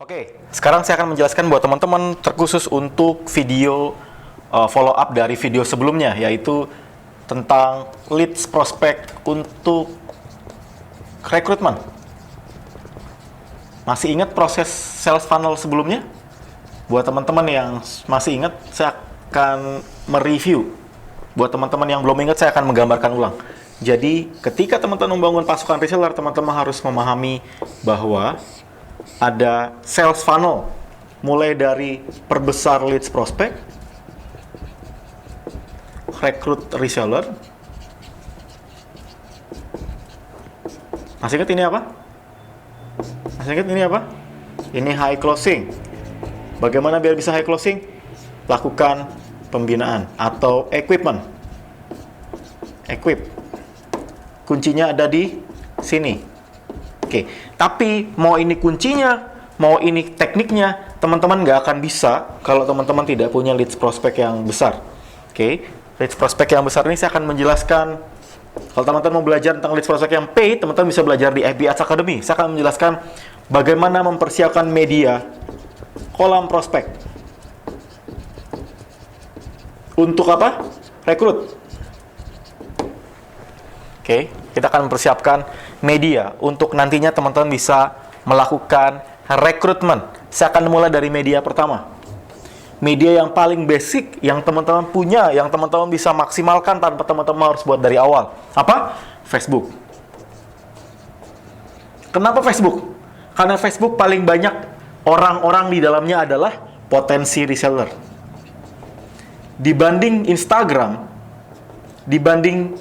Oke, sekarang saya akan menjelaskan buat teman-teman terkhusus untuk video follow up dari video sebelumnya, yaitu tentang leads prospect untuk rekrutmen. Masih ingat proses sales funnel sebelumnya? Buat teman-teman yang masih ingat, saya akan mereview. Buat teman-teman yang belum ingat, saya akan menggambarkan ulang. Jadi, ketika teman-teman membangun pasukan reseller, teman-teman harus memahami bahwa ada sales funnel, mulai dari perbesar leads prospect, rekrut reseller. Masih ingat ini apa? Masih ingat ini apa? Ini high closing. Bagaimana biar bisa high closing? Lakukan pembinaan atau equipment. Equip. Kuncinya ada di sini. Oke, tapi mau ini kuncinya, mau ini tekniknya, teman-teman nggak akan bisa kalau teman-teman tidak punya leads prospect yang besar. Oke, leads prospect yang besar ini saya akan menjelaskan. Kalau teman-teman mau belajar tentang leads prospect yang paid, teman-teman bisa belajar di FB Ads Academy. Saya akan menjelaskan bagaimana mempersiapkan media kolam prospek. Untuk apa? Rekrut. Oke, kita akan mempersiapkan media untuk nantinya teman-teman bisa melakukan rekrutmen. Saya akan mulai dari media pertama. Media yang paling basic yang teman-teman punya, yang teman-teman bisa maksimalkan tanpa teman-teman harus buat dari awal. Apa? Facebook. Kenapa Facebook? Karena Facebook paling banyak orang-orang di dalamnya adalah potensi reseller. Dibanding Instagram, dibanding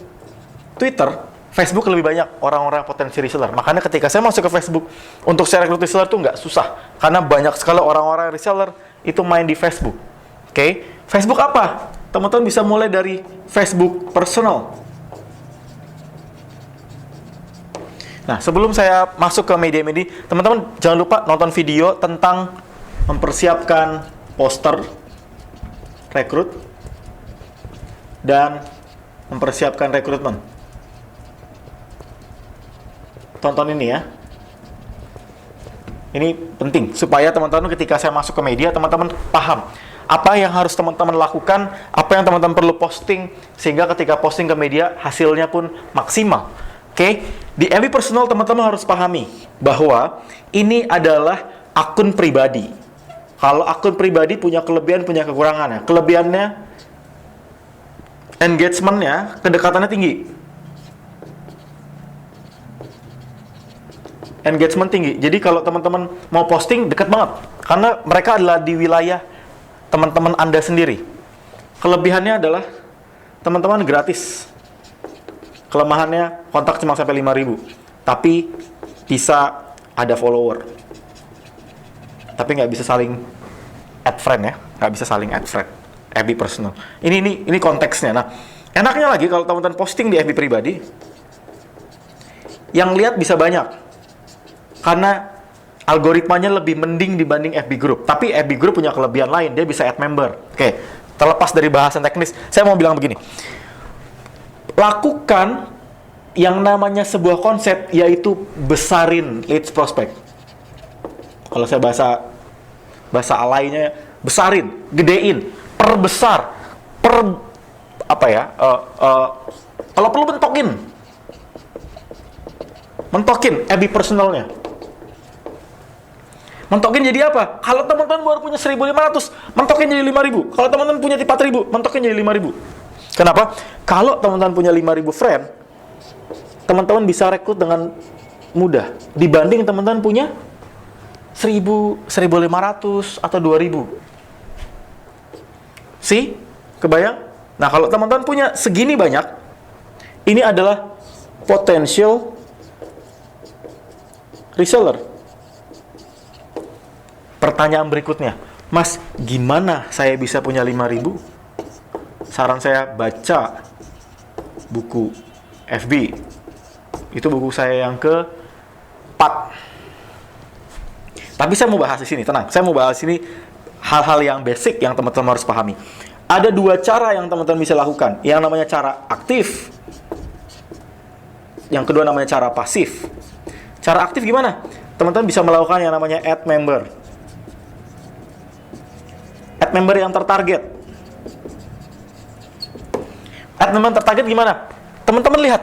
Twitter, Facebook lebih banyak orang-orang potensi reseller. Makanya ketika saya masuk ke Facebook, untuk saya rekrut reseller tuh nggak susah. Karena banyak sekali orang-orang reseller itu main di Facebook. Oke, Facebook apa? Teman-teman bisa mulai dari Facebook personal. Nah, sebelum saya masuk ke media-media, teman-teman jangan lupa nonton video tentang mempersiapkan poster rekrut dan mempersiapkan rekrutmen. Tonton ini ya. Ini penting supaya teman-teman ketika saya masuk ke media, teman-teman paham apa yang harus teman-teman lakukan, apa yang teman-teman perlu posting, sehingga ketika posting ke media hasilnya pun maksimal. Oke, di FB personal teman-teman harus pahami bahwa ini adalah akun pribadi. Kalau akun pribadi punya kelebihan, punya kekurangannya. Kelebihannya engagement-nya, kedekatannya tinggi. Engagement tinggi. Jadi kalau teman-teman mau posting dekat banget, karena mereka adalah di wilayah teman-teman Anda sendiri. Kelebihannya adalah teman-teman gratis. Kelemahannya kontak cuma sampai 5.000, tapi bisa ada follower. Tapi nggak bisa saling add friend ya, nggak bisa saling add friend. FB personal. Ini konteksnya. Nah, enaknya lagi kalau teman-teman posting di FB pribadi, yang lihat bisa banyak. Karena algoritmanya lebih mending dibanding FB Group. Tapi FB Group punya kelebihan lain, dia bisa add member. Oke, terlepas dari bahasan teknis, saya mau bilang begini. Lakukan yang namanya sebuah konsep, yaitu besarin leads prospect. Kalau saya bahasa alainya, besarin, gedein, perbesar, kalau perlu mentokin FB personalnya. Mentokin jadi apa? Kalau teman-teman baru punya 1.500, mentokin jadi 5.000. Kalau teman-teman punya 4.000, mentokin jadi 5.000. Kenapa? Kalau teman-teman punya 5.000 friend, teman-teman bisa rekrut dengan mudah. Dibanding teman-teman punya 1.000, 1.500, atau 2.000. Kebayang? Nah, kalau teman-teman punya segini banyak, ini adalah potential reseller. Pertanyaan berikutnya, Mas, gimana saya bisa punya 5.000? Saran saya, baca buku FB. Itu buku saya yang ke-4. Tapi saya mau bahas di sini, tenang. Saya mau bahas di sini hal-hal yang basic yang teman-teman harus pahami. Ada 2 cara yang teman-teman bisa lakukan. Yang namanya cara aktif. Yang kedua namanya cara pasif. Cara aktif gimana? Teman-teman bisa melakukan yang namanya add member. member yang tertarget. Ad member tertarget gimana? Teman-teman lihat,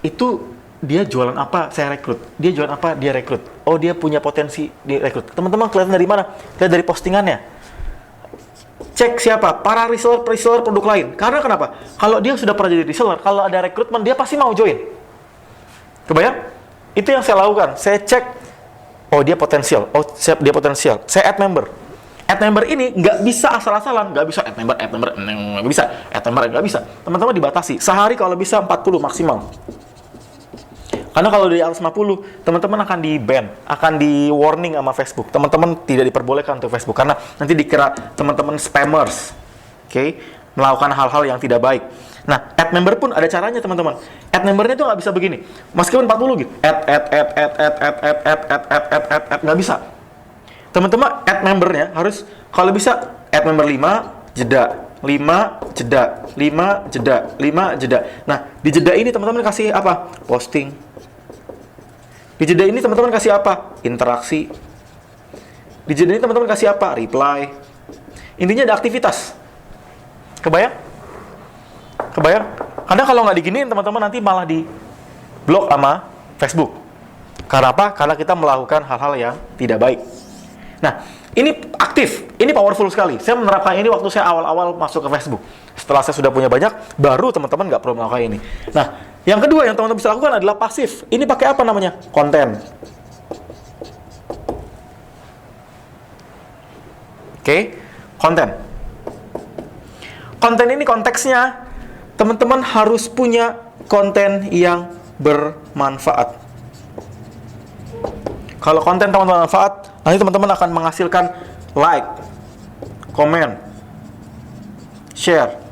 itu dia jualan apa, saya rekrut. Dia jualan apa, dia rekrut. Oh, dia punya potensi, dia rekrut. Teman-teman kelihatan dari mana? Lihat dari postingannya. Cek siapa? Para reseller produk lain. Karena kenapa? Kalau dia sudah pernah jadi reseller, kalau ada rekrutmen, dia pasti mau join. Kebayang? Itu yang saya lakukan. Saya cek, oh dia potensial. Oh, siap, dia potensial. Saya add member. Add member ini nggak bisa asal-asalan. Nggak bisa add member, nggak bisa. Add member, nggak bisa. Teman-teman dibatasi. Sehari kalau bisa 40 maksimal. Karena kalau di atas 50, teman-teman akan di-ban, akan di-warning sama Facebook. Teman-teman tidak diperbolehkan untuk Facebook, karena nanti dikira teman-teman spammers. Oke? Melakukan hal-hal yang tidak baik. Nah, add member pun ada caranya, teman-teman. Add membernya itu nggak bisa begini. Meskipun 40 gitu. Add, nggak bisa. Teman-teman, add membernya harus, kalau bisa, add member 5, jeda. 5, jeda. 5, jeda. 5, jeda. Nah, di jeda ini teman-teman kasih apa? Posting. Di jeda ini teman-teman kasih apa? Interaksi. Di jeda ini teman-teman kasih apa? Reply. Intinya ada aktivitas. Kebayang? Kebayang? Karena kalau nggak diginiin, teman-teman nanti malah di blok sama Facebook. Karena apa? Karena kita melakukan hal-hal yang tidak baik. Nah, ini aktif. Ini powerful sekali. Saya menerapkan ini waktu saya awal-awal masuk ke Facebook. Setelah saya sudah punya banyak, baru teman-teman nggak perlu melakukan ini. Nah, yang kedua yang teman-teman bisa lakukan adalah pasif. Ini pakai apa namanya? Konten. Oke, konten. Konten ini konteksnya, teman-teman harus punya konten yang bermanfaat. Kalau konten teman-teman bermanfaat, nanti teman-teman akan menghasilkan like, komen, share.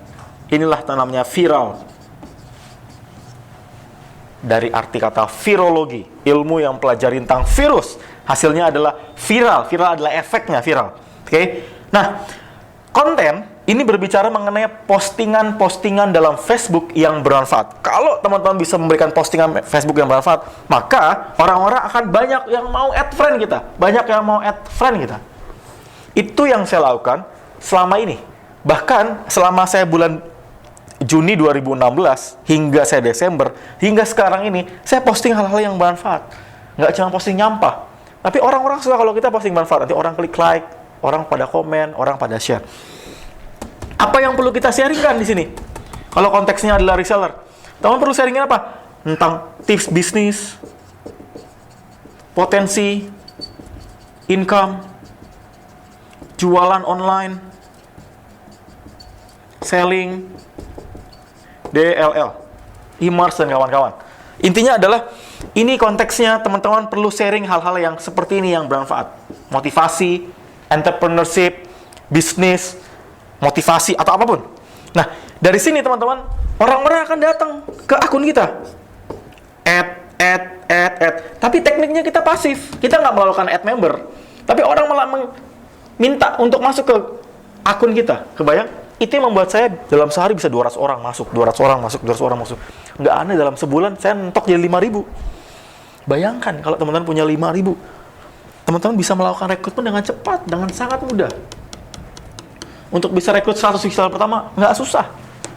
Inilah namanya viral. Dari arti kata virologi, ilmu yang pelajari tentang virus. Hasilnya adalah viral. Viral adalah efeknya viral. Oke? Nah, konten ini berbicara mengenai postingan-postingan dalam Facebook yang bermanfaat. Kalau teman-teman bisa memberikan postingan Facebook yang bermanfaat, maka orang-orang akan banyak yang mau add friend kita. Banyak yang mau add friend kita. Itu yang saya lakukan selama ini. Bahkan selama saya bulan Juni 2016 hingga saya Desember, hingga sekarang ini, saya posting hal-hal yang bermanfaat. Nggak cuma posting nyampah. Tapi orang-orang suka kalau kita posting bermanfaat. Nanti orang klik like, orang pada komen, orang pada share. Apa yang perlu kita sharingkan di sini? Kalau konteksnya adalah reseller, teman perlu sharingin apa? Tentang tips bisnis, potensi, income, jualan online, selling, DLL, e-commerce dan kawan-kawan. Intinya adalah ini konteksnya teman-teman perlu sharing hal-hal yang seperti ini yang bermanfaat. Motivasi, entrepreneurship, bisnis, motivasi atau apapun. Nah, dari sini teman-teman, orang-orang akan datang ke akun kita. Add. Tapi tekniknya kita pasif. Kita nggak melakukan add member. Tapi orang malah minta untuk masuk ke akun kita. Kebayang? Itu yang membuat saya dalam sehari bisa 200 orang masuk, 200 orang masuk, 200 orang masuk. Nggak aneh, dalam sebulan saya mentok jadi 5.000. Bayangkan kalau teman-teman punya 5.000. Teman-teman bisa melakukan rekrutmen dengan cepat, dengan sangat mudah. Untuk bisa rekrut 100 reseller pertama, nggak susah.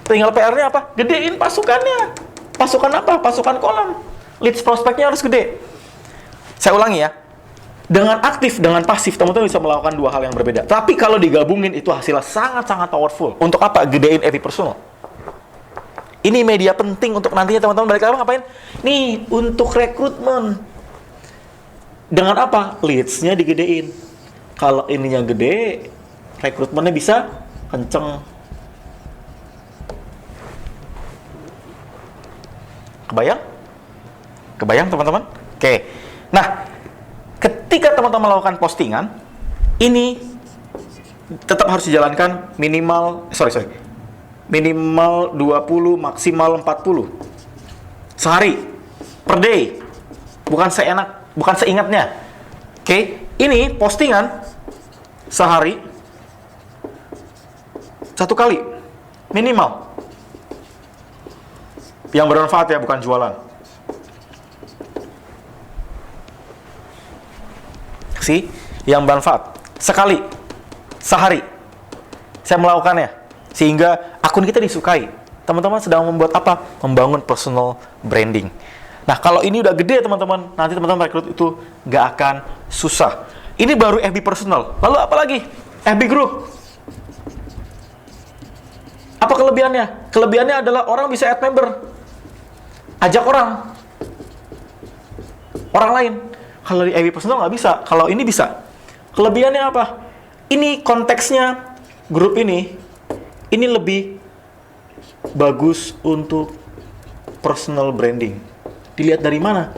Tinggal PR-nya apa? Gedein pasukannya. Pasukan apa? Pasukan kolam. Leads prospeknya harus gede. Saya ulangi ya. Dengan aktif, dengan pasif, teman-teman bisa melakukan dua hal yang berbeda. Tapi kalau digabungin, itu hasilnya sangat-sangat powerful. Untuk apa? Gedein every personal. Ini media penting untuk nantinya teman-teman balik lagi ngapain? Nih, untuk rekrutmen. Dengan apa? Leads-nya digedein. Kalau ininya gede, rekrutmennya bisa kenceng. Kebayang? Kebayang teman-teman? Oke. Nah, ketika teman-teman melakukan postingan, ini tetap harus dijalankan minimal, minimal 20, maksimal 40. Sehari, per day. Bukan seingatnya. Oke, ini postingan sehari, 1 kali, minimal. Yang bermanfaat ya, bukan jualan. Yang bermanfaat sekali, sehari, Saya melakukannya sehingga akun kita disukai. Teman-teman sedang membuat apa? Membangun personal branding. Nah, kalau ini udah gede teman-teman, nanti teman-teman rekrut itu nggak akan susah. Ini baru FB personal. Lalu apa lagi? FB group. Apa kelebihannya? Kelebihannya adalah orang bisa add member. Ajak orang lain. Kalau di FB personal nggak bisa. Kalau ini bisa. Kelebihannya apa? Ini konteksnya grup ini lebih bagus untuk personal branding. Dilihat dari mana?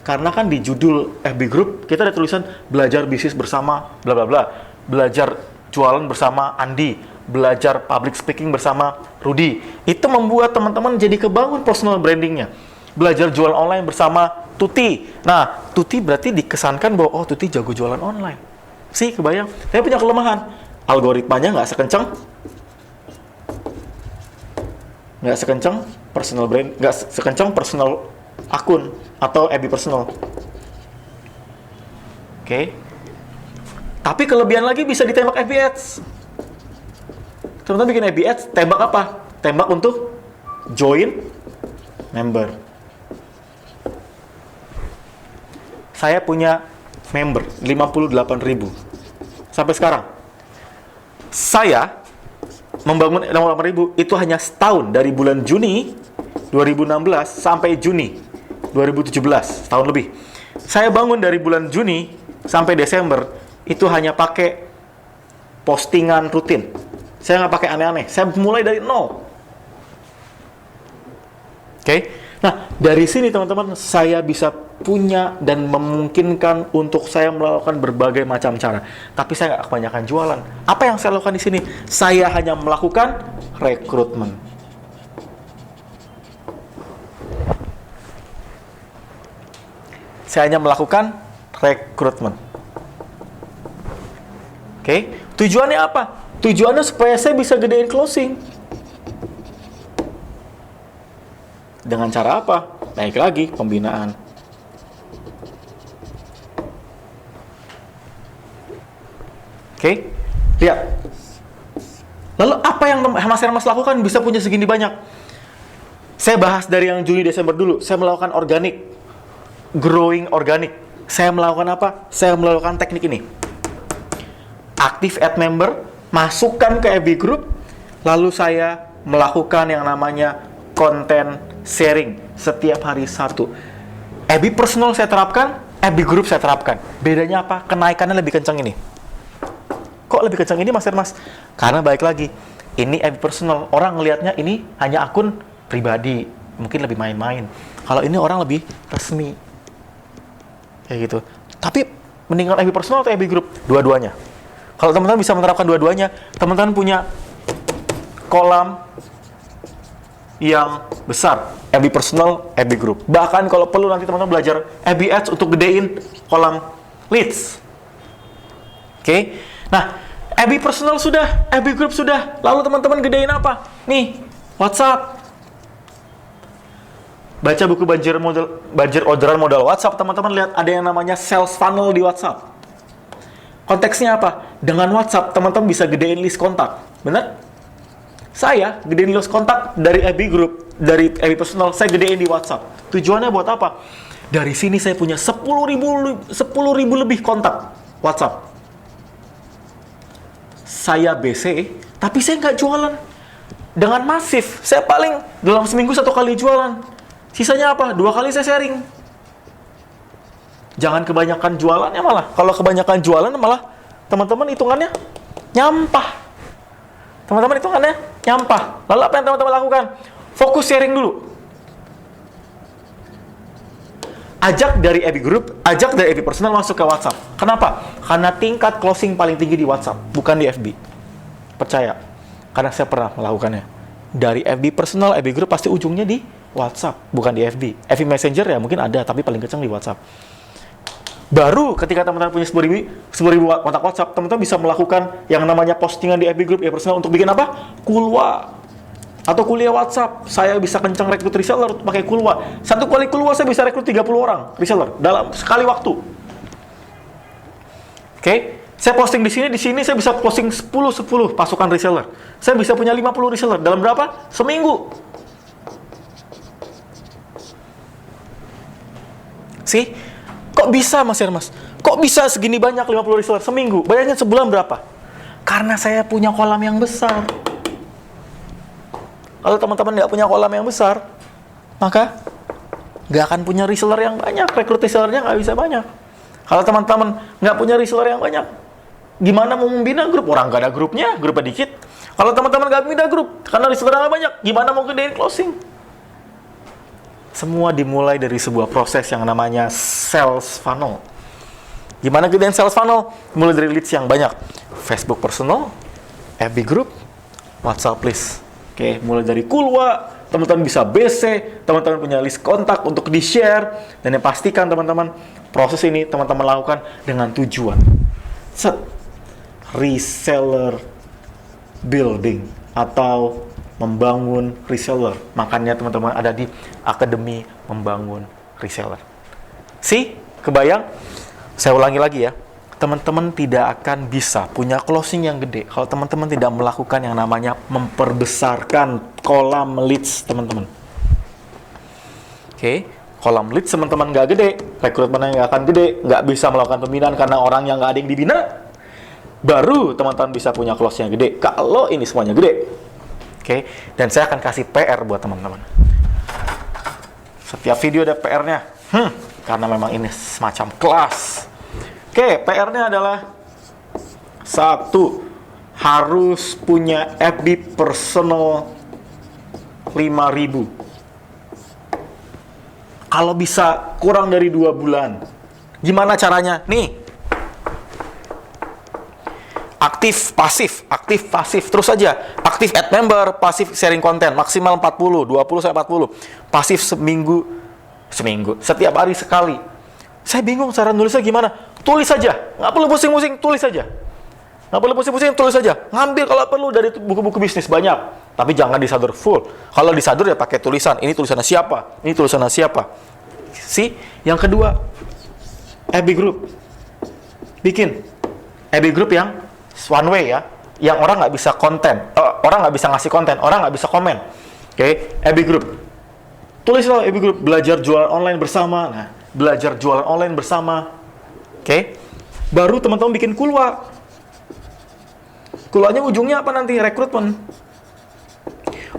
Karena kan di judul FB Group kita ada tulisan belajar bisnis bersama bla bla bla, belajar jualan bersama Andi, belajar public speaking bersama Rudy. Itu membuat teman-teman jadi kebangun personal brandingnya. Belajar jualan online bersama Tuti. Nah, Tuti berarti dikesankan bahwa oh Tuti jago jualan online. Sih kebayang. Tapi punya kelemahan. Algoritmanya nggak sekencang personal brand, nggak sekencang personal akun atau FB personal. Oke. Tapi kelebihan lagi bisa ditembak FB Ads. Teman-teman bikin FB Ads, tembak apa? Tembak untuk join member. Saya punya member 58.000 sampai sekarang. Saya membangun 58.000 itu hanya setahun, dari bulan Juni 2016 sampai Juni 2017, setahun lebih. Saya bangun dari bulan Juni sampai Desember itu hanya pakai postingan rutin. Saya nggak pakai aneh-aneh. Saya mulai dari nol. Oke? Nah, dari sini teman-teman saya bisa punya dan memungkinkan untuk saya melakukan berbagai macam cara. Tapi saya nggak kebanyakan jualan. Apa yang saya lakukan di sini? Saya hanya melakukan rekrutmen. Saya hanya melakukan rekrutmen. Oke? Tujuannya apa? Tujuannya supaya saya bisa gedein closing. Dengan cara apa? Naik lagi, pembinaan. Oke? Lihat. Lalu apa yang Mas Hermas lakukan bisa punya segini banyak? Saya bahas dari yang Juni Desember dulu. Saya melakukan organik. Growing organic. Saya melakukan apa? Saya melakukan teknik ini. Aktif add member, masukkan ke FB group, lalu saya melakukan yang namanya konten sharing setiap hari Sabtu. FB personal saya terapkan, FB group saya terapkan. Bedanya apa? Kenaikannya lebih kencang ini. Kok lebih kencang ini Mas Hermas? Karena balik lagi, ini FB personal. Orang ngelihatnya ini hanya akun pribadi, mungkin lebih main-main. Kalau ini orang lebih resmi. Kayak gitu. Tapi mendingan FB personal atau FB group? Dua-duanya. Kalau teman-teman bisa menerapkan dua-duanya, teman-teman punya kolam yang besar, FB personal, FB group. Bahkan kalau perlu nanti teman-teman belajar FB Ads untuk gedein kolam leads. Oke? Nah, FB personal sudah, FB group sudah. Lalu teman-teman gedein apa? Nih, WhatsApp. Baca buku Banjir Orderan Modal WhatsApp, teman-teman lihat ada yang namanya sales funnel di WhatsApp. Konteksnya apa? Dengan WhatsApp, teman-teman bisa gedein list kontak. Benar? Saya gedein list kontak dari FB group, dari FB personal, saya gedein di WhatsApp. Tujuannya buat apa? Dari sini saya punya 10.000 lebih kontak WhatsApp. Saya BC, tapi saya nggak jualan. Dengan masif, saya paling dalam seminggu 1 kali jualan. Sisanya apa? 2 kali saya sharing. Jangan kebanyakan jualannya malah. Kalau kebanyakan jualan malah teman-teman hitungannya nyampah. Teman-teman hitungannya nyampah. Lalu apa yang teman-teman lakukan? Fokus sharing dulu. Ajak dari FB group, ajak dari FB personal masuk ke WhatsApp. Kenapa? Karena tingkat closing paling tinggi di WhatsApp, bukan di FB. Percaya. Karena saya pernah melakukannya. Dari FB personal, FB group pasti ujungnya di WhatsApp, bukan di FB. FB Messenger ya mungkin ada, tapi paling kencang di WhatsApp. Baru ketika teman-teman punya 10.000 kontak WhatsApp, teman-teman bisa melakukan yang namanya postingan di FB group ya personal untuk bikin apa? Kulwa. Atau kuliah WhatsApp. Saya bisa kencang rekrut reseller pakai Kulwa. 1 kali Kulwa saya bisa rekrut 30 orang reseller dalam sekali waktu. Oke? Saya posting di sini saya bisa posting 10 pasukan reseller. Saya bisa punya 50 reseller dalam berapa? Seminggu. Sih? Kok bisa Mas Hermas? Kok bisa segini banyak 50 reseller seminggu? Bayangin sebulan berapa? Karena saya punya kolam yang besar. Kalau teman-teman nggak punya kolam yang besar, maka nggak akan punya reseller yang banyak. Rekrut resellernya nggak bisa banyak. Kalau teman-teman nggak punya reseller yang banyak, gimana mau membina grup? Orang nggak ada grupnya, grupnya dikit. Kalau teman-teman nggak bina grup, karena reseller nggak banyak, gimana mau gedein closing? Semua dimulai dari sebuah proses yang namanya sales funnel. Gimana gedein sales funnel? Mulai dari leads yang banyak. Facebook personal, FB group, WhatsApp list. Oke, mulai dari Kulwa, teman-teman bisa BC, teman-teman punya list kontak untuk di-share, dan yang pastikan teman-teman, proses ini teman-teman lakukan dengan tujuan. Set. Reseller building atau membangun reseller. Makanya teman-teman ada di Akademi Membangun Reseller. Kebayang? Saya ulangi lagi ya. Teman-teman tidak akan bisa punya closing yang gede kalau teman-teman tidak melakukan yang namanya memperbesarkan kolam leads teman-teman. Oke, kolam leads teman-teman nggak gede, rekrutmennya nggak akan gede, nggak bisa melakukan pembinaan karena orang yang nggak ada yang dibina. Baru teman-teman bisa punya closing yang gede kalau ini semuanya gede. Oke, dan saya akan kasih PR buat teman-teman. Setiap video ada PR-nya. Karena memang ini semacam kelas. Oke, PR-nya adalah 1. Harus punya FB personal 5.000. Kalau bisa kurang dari 2 bulan. Gimana caranya? Nih. Aktif, pasif, terus aja. Aktif add member, pasif sharing konten, maksimal 40, 20-40. Pasif seminggu, setiap hari sekali. Saya bingung cara nulisnya gimana. Tulis saja, nggak perlu pusing-pusing, tulis saja. Nggak perlu pusing-pusing, tulis saja. Ngambil kalau perlu dari buku-buku bisnis banyak. Tapi jangan disadur full. Kalau disadur ya pakai tulisan. Ini tulisannya siapa? Ini tulisannya siapa? Yang kedua, FB group. Bikin FB group yang one way ya, yang orang nggak bisa konten, orang nggak bisa ngasih konten, orang nggak bisa komen. Oke, FB group. Tulislah FB group, belajar jualan online bersama. Nah, belajar jualan online bersama. Oke, baru teman-teman bikin Kulwa. Kulwanya ujungnya apa nanti? Rekrutmen.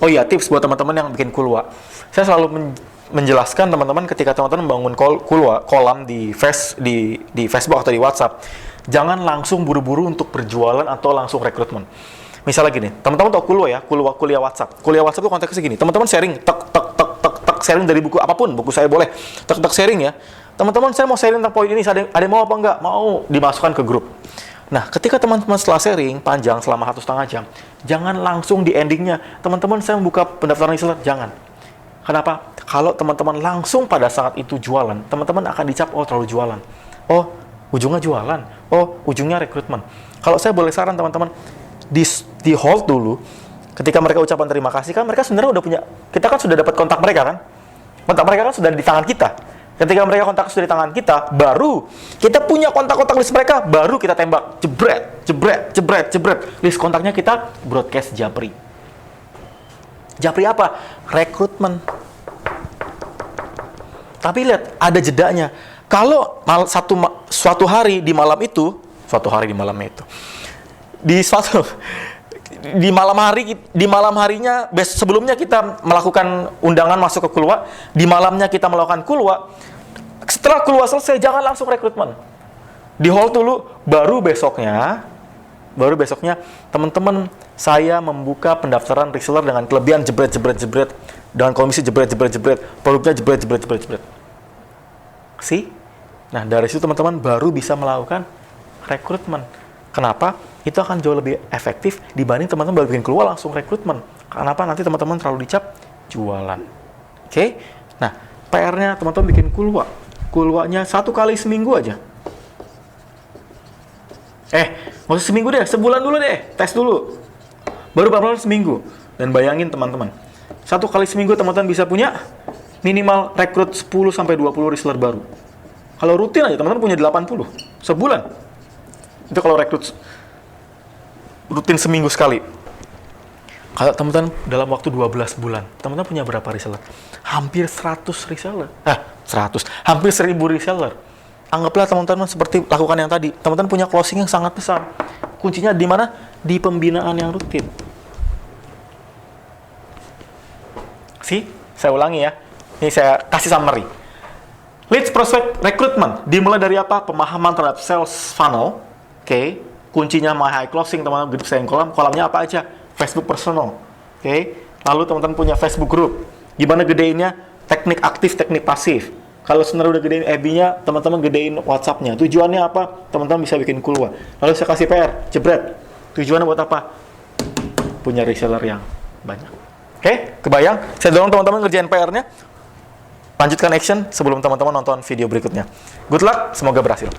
Oh iya, tips buat teman-teman yang bikin Kulwa. Saya selalu menjelaskan teman-teman ketika teman-teman membangun Kulwa, kolam di Facebook atau di WhatsApp. Jangan langsung buru-buru untuk berjualan atau langsung rekrutmen. Misalnya gini, teman-teman tahu Kulwa ya, kuliah WhatsApp. Kuliah WhatsApp itu konteksnya gini, teman-teman sharing, sharing dari buku apapun, buku saya boleh, sharing ya. Teman-teman saya mau sharing tentang poin ini, ada yang mau apa enggak? Mau, dimasukkan ke grup. Nah, ketika teman-teman setelah sharing panjang selama 1,5 jam, jangan langsung di endingnya, teman-teman saya membuka pendaftaran reseller, jangan. Kenapa? Kalau teman-teman langsung pada saat itu jualan, teman-teman akan dicap, oh terlalu jualan. Oh, ujungnya jualan. Oh, ujungnya rekrutmen. Kalau saya boleh saran teman-teman, di hold dulu. Ketika mereka ucapan terima kasih, kan mereka sebenarnya udah punya, kita kan sudah dapat kontak mereka kan? Kontak mereka kan sudah di tangan kita. Ketika mereka kontak sudah di tangan kita, baru kita punya kontak-kontak list mereka, baru kita tembak, jebret. List kontaknya kita broadcast Japri. Japri apa? Rekrutmen. Tapi lihat, ada jedanya. Kalau suatu hari di malam itu, di malam harinya sebelumnya kita melakukan undangan masuk ke Kulwa, di malamnya kita melakukan Kulwa. Setelah Kulwa selesai, jangan langsung rekrutmen. Di hold dulu, baru besoknya teman-teman saya membuka pendaftaran reseller dengan kelebihan jebret, dengan komisi jebret, produknya jebret. Nah, dari situ teman-teman baru bisa melakukan rekrutmen. Kenapa? Itu akan jauh lebih efektif dibanding teman-teman baru bikin Kulwa langsung rekrutmen. Kenapa? Nanti teman-teman terlalu dicap jualan. Oke? Nah, PR-nya teman-teman bikin Kulwa. Kulwanya 1 kali seminggu aja. Nggak usah seminggu deh, sebulan dulu deh, tes dulu. Baru pelan-pelan seminggu. Dan bayangin teman-teman, 1 kali seminggu teman-teman bisa punya minimal rekrut 10-20 reseller baru. Kalau rutin aja teman-teman punya 80 sebulan. Itu kalau rekrut rutin seminggu sekali. Kalau teman-teman dalam waktu 12 bulan, teman-teman punya berapa reseller? Hampir 100 reseller. Hampir 1000 reseller. Anggaplah teman-teman seperti lakukan yang tadi. Teman-teman punya closing yang sangat besar. Kuncinya di mana? Di pembinaan yang rutin. Saya ulangi ya. Ini saya kasih summary. Leads prospect recruitment dimulai dari apa? Pemahaman terhadap sales funnel. Oke. Kuncinya my high closing, teman-teman group selling column. Kolomnya apa aja? Facebook personal. Oke. Lalu teman-teman punya Facebook group. Gimana gedeinnya? Teknik aktif, teknik pasif. Kalau sebenarnya udah gedein FB-nya, teman-teman gedein WhatsApp-nya. Tujuannya apa? Teman-teman bisa bikin keluar. Lalu saya kasih PR, jebret. Tujuannya buat apa? Punya reseller yang banyak. Oke, kebayang? Saya dorong teman-teman ngerjain PR-nya. Lanjutkan action sebelum teman-teman nonton video berikutnya. Good luck, semoga berhasil.